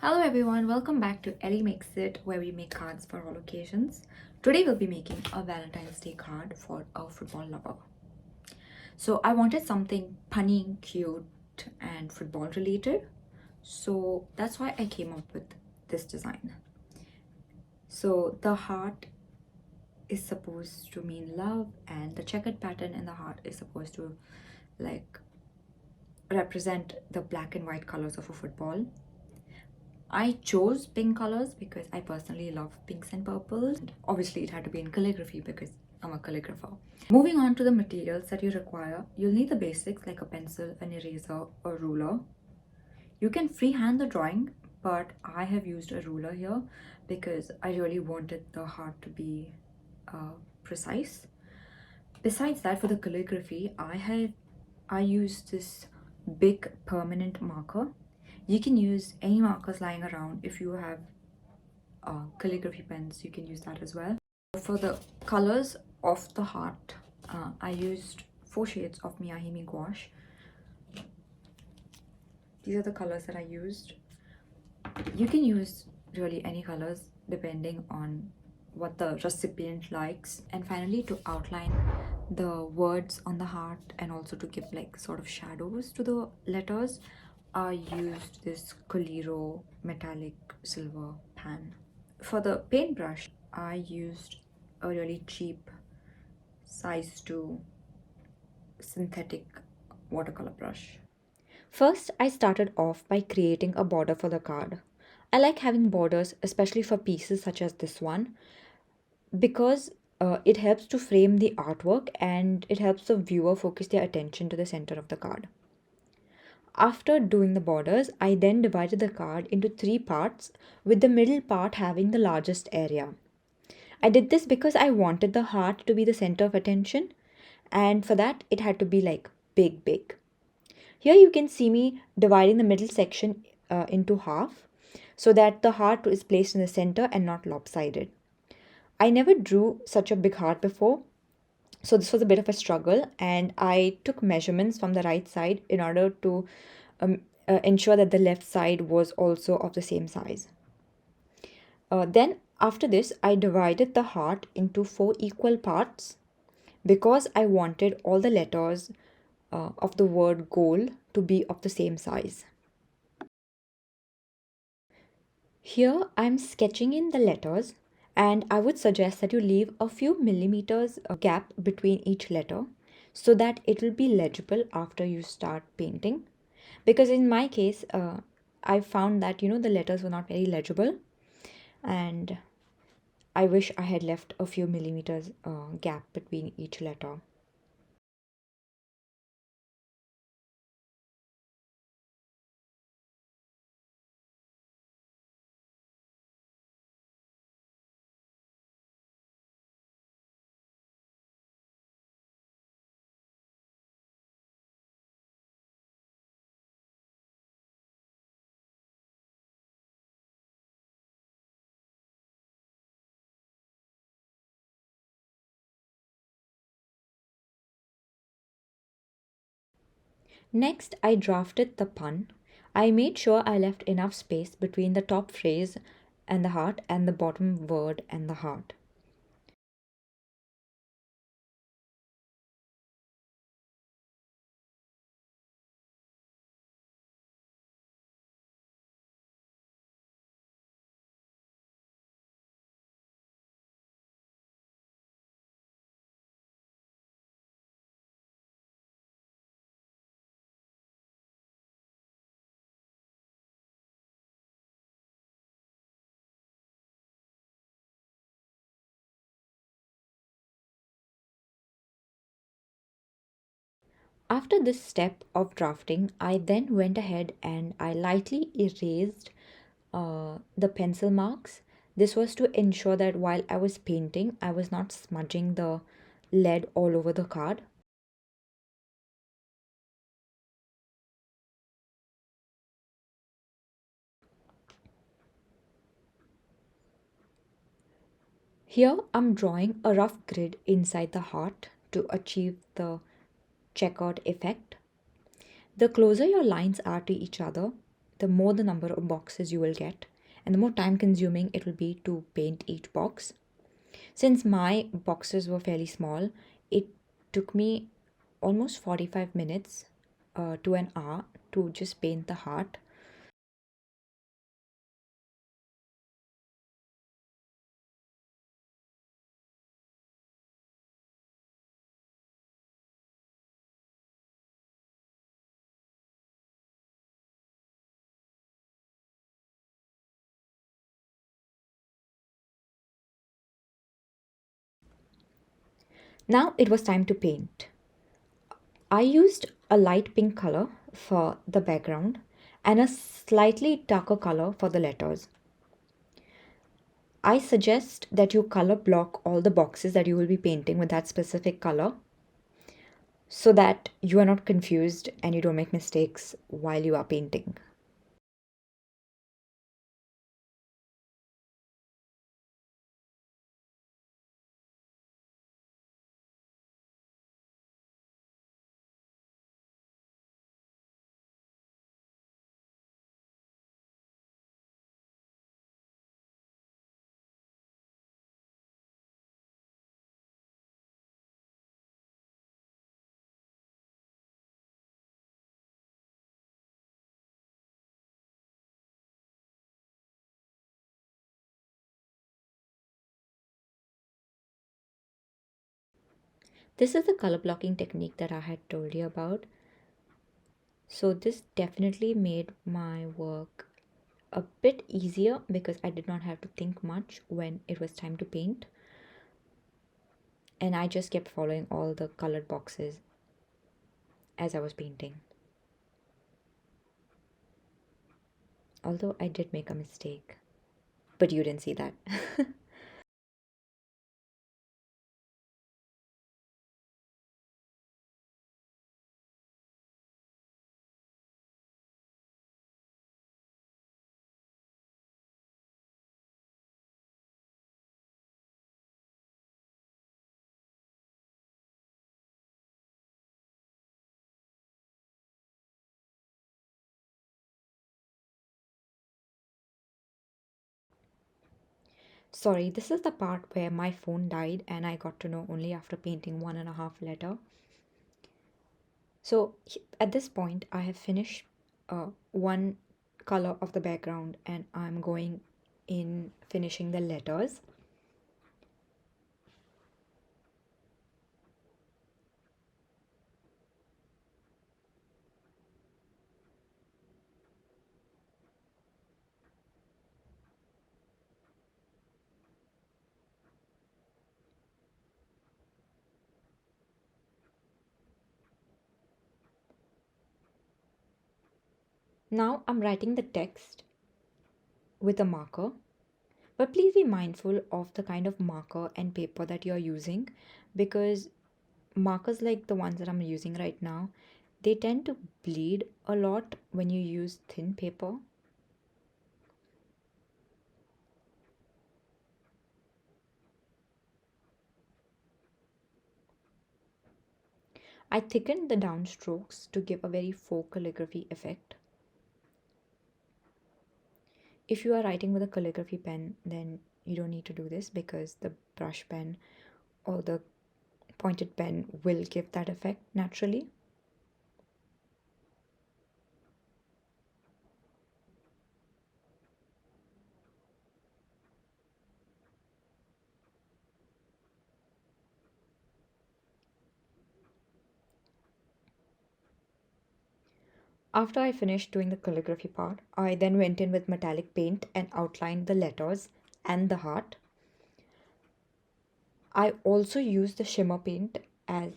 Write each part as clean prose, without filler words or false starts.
Hello everyone, welcome back to Ellie Makes It, where we make cards for all occasions. Today we'll be making a Valentine's Day card for a football lover. So I wanted something punny, cute, and football related. So that's why I came up with this design. So the heart is supposed to mean love, and the checkered pattern in the heart is supposed to like represent the black and white colors of a football. I chose pink colors because I personally love pinks and purples. And obviously, it had to be in calligraphy because I'm a calligrapher. Moving on to the materials that you require, you'll need the basics like a pencil, an eraser, a ruler. You can freehand the drawing, but I have used a ruler here because I really wanted the heart to be precise. Besides that, for the calligraphy, I used this big permanent marker. You can use any markers lying around. If you have calligraphy pens, you can use that as well. For the colors of the heart, I used 4 shades of Miya himi gouache. These are the colors that I used. You can use really any colors depending on what the recipient likes. And finally, to outline the words on the heart and also to give like sort of shadows to the letters, I used this Coliro metallic silver pan. For the paintbrush, I used a really cheap size 2 synthetic watercolor brush. First, I started off by creating a border for the card. I like having borders, especially for pieces such as this one, because it helps to frame the artwork and it helps the viewer focus their attention to the center of the card. After doing the borders, I then divided the card into 3 parts, with the middle part having the largest area. I did this because I wanted the heart to be the center of attention, and for that, it had to be like big, big. Here you can see me dividing the middle section into half so that the heart is placed in the center and not lopsided. I never drew such a big heart before, so this was a bit of a struggle, and I took measurements from the right side in order to ensure that the left side was also of the same size. Then after this, I divided the heart into 4 equal parts because I wanted all the letters of the word goal to be of the same size. Here I'm sketching in the letters, and I would suggest that you leave a few millimeters gap between each letter so that it will be legible after you start painting. Because in my case, I found that the letters were not very legible, and I wish I had left a few millimeters gap between each letter. Next, I drafted the pun. I made sure I left enough space between the top phrase and the heart and the bottom word and the heart. After this step of drafting, I then went ahead and I lightly erased the pencil marks. This was to ensure that while I was painting, I was not smudging the lead all over the card. Here I'm drawing a rough grid inside the heart to achieve the checkered effect. The closer your lines are to each other, the more the number of boxes you will get, and the more time consuming it will be to paint each box. Since my boxes were fairly small, it took me almost 45 minutes to an hour to just paint the heart. Now it was time to paint. I used a light pink color for the background and a slightly darker color for the letters. I suggest that you color block all the boxes that you will be painting with that specific color so that you are not confused and you don't make mistakes while you are painting. This is the color blocking technique that I had told you about. So this definitely made my work a bit easier because I did not have to think much when it was time to paint. And I just kept following all the colored boxes as I was painting. Although I did make a mistake, but you didn't see that. Sorry, this is the part where my phone died and I got to know only after painting 1.5 letter. So at this point, I have finished one color of the background and I'm going in finishing the letters. Now I'm writing the text with a marker, but please be mindful of the kind of marker and paper that you're using because markers like the ones that I'm using right now, they tend to bleed a lot when you use thin paper. I thickened the downstrokes to give a very faux calligraphy effect. If you are writing with a calligraphy pen, then you don't need to do this because the brush pen or the pointed pen will give that effect naturally. After I finished doing the calligraphy part, I then went in with metallic paint and outlined the letters and the heart. I also used the shimmer paint as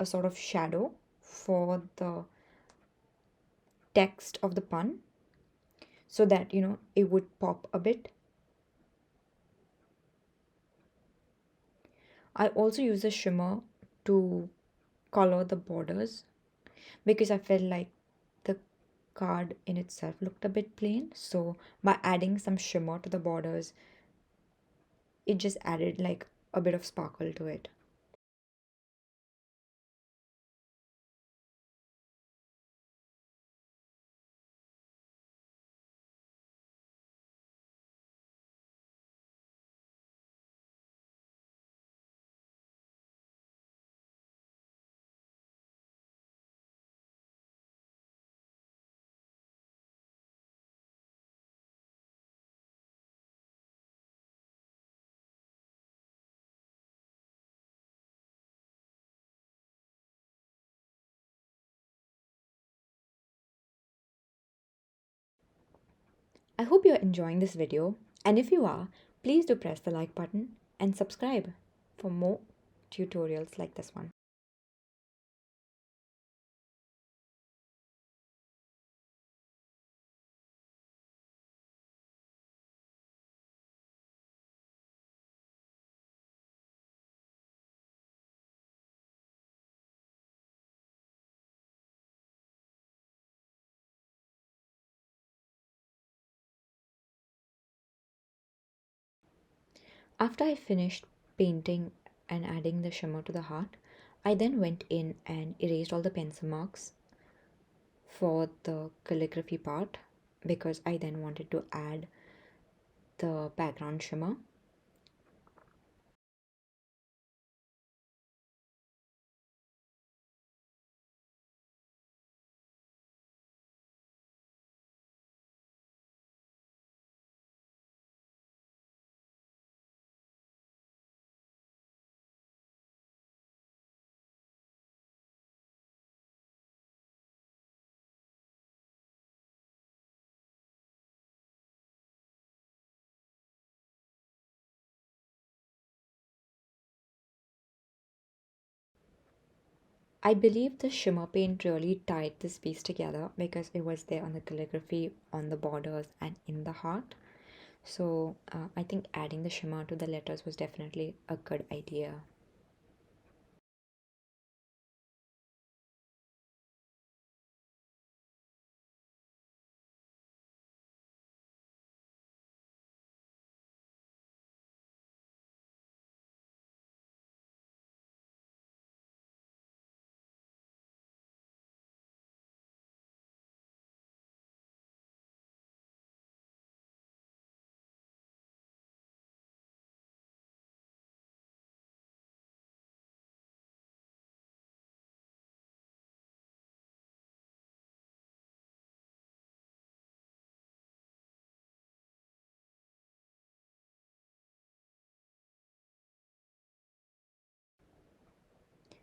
a sort of shadow for the text of the pun so that it would pop a bit. I also used the shimmer to color the borders because I felt like the card in itself looked a bit plain. So by adding some shimmer to the borders, it just added like a bit of sparkle to it. I hope you're enjoying this video, and if you are, please do press the like button and subscribe for more tutorials like this one. After I finished painting and adding the shimmer to the heart, I then went in and erased all the pencil marks for the calligraphy part because I then wanted to add the background shimmer. I believe the shimmer paint really tied this piece together because it was there on the calligraphy, on the borders, and in the heart. So I think adding the shimmer to the letters was definitely a good idea.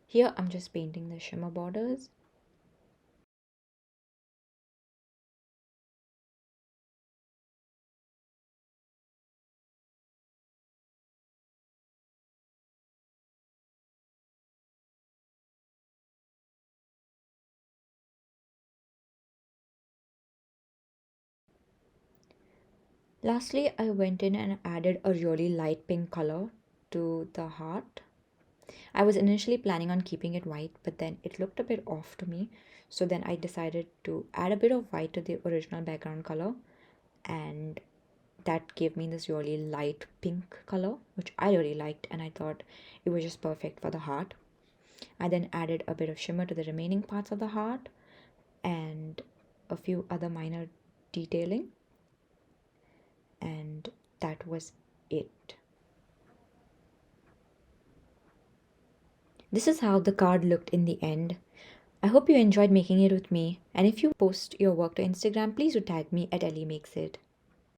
Here I'm just painting the shimmer borders. Lastly, I went in and added a really light pink color to the heart. I was initially planning on keeping it white, but then it looked a bit off to me. So then I decided to add a bit of white to the original background color, and that gave me this really light pink color, which I really liked, and I thought it was just perfect for the heart. I then added a bit of shimmer to the remaining parts of the heart and a few other minor detailing, and that was it. This is how the card looked in the end. I hope you enjoyed making it with me, and if you post your work to Instagram, please do tag me at Ellie Makes It.